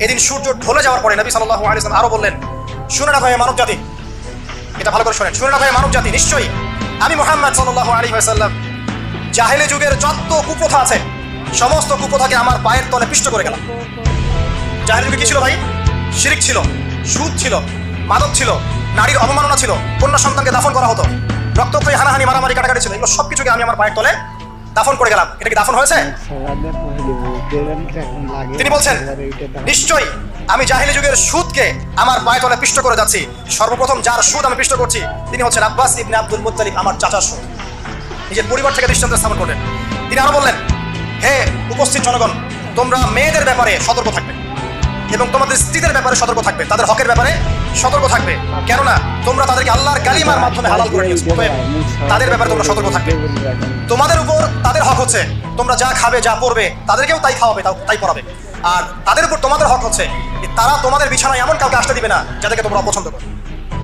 এদিন সূর্য ঢলে যাওয়ার পরে নবী সাল্লাল্লাহু আলাইহি ওয়াসাল্লাম আরো বললেন, শুনে রাখো হে মানব জাতি, এটা ভালো করে শোনেন, শুনে রাখো হে মানব জাতি, নিশ্চয়ই আমি মুহাম্মদ সাল্লাল্লাহু আলাইহি ওয়াসাল্লাম জাহেলি যুগের যত কুপ্রথা আছে সমস্ত কুপ্রথাকে আমার পায়ের তলে পিষ্ট করে গেলাম। জাহেলি যুগে কি ছিল ভাই? শিরিক ছিল, সুদ ছিল, মাদক ছিল, নারীর অবমাননা ছিল, কন্যা সন্তানকে দাফন করা হতো, রক্তক্ষয়ী হানাহানি মারামারি কাটাকাটি ছিল, এগুলো সবকিছুকে আমি আমার পায়ের তলে দাফন করে গেলাম। এটা কি দাফন হয়েছে? তিনি বলছেন, নিশ্চয়ই আমি জাহেলি যুগের সুদকে আমার পায়ের তলে পিষ্ট করে যাচ্ছি। সর্বপ্রথম যার সুদ আমি পিষ্ট করছি তিনি হচ্ছেন আব্বাস ইবনে আব্দুল মুত্তালিব, আমার চাচার সুদ। নিজের পরিবার থেকে দৃষ্টান্ত স্থাপন করলেন। তিনি আরো বললেন, হে উপস্থিত জনগণ, তোমরা মেয়েদের ব্যাপারে সতর্ক থাকবে এবং তোমাদের স্ত্রীদের ব্যাপারে সতর্ক থাকবে, তাদের হকের ব্যাপারে সতর্ক থাকবে, কেননা তোমরা তাদেরকে আল্লাহর কালিমার মাধ্যমে হালাল করে নিয়েছো, তাদের ব্যাপারে তোমরা সতর্ক থাকবে। তোমাদের উপর তাদের হক হচ্ছে তোমরা যা খাবে যা পরবে তাদেরকেও তাই খাওয়াবে তাই পরাবে, আর তাদের উপর তোমাদের হক হচ্ছে তারা তোমাদের বিছানায় এমন কাউকে আসতে দিবে না যাদেরকে তোমরা অপছন্দ করো।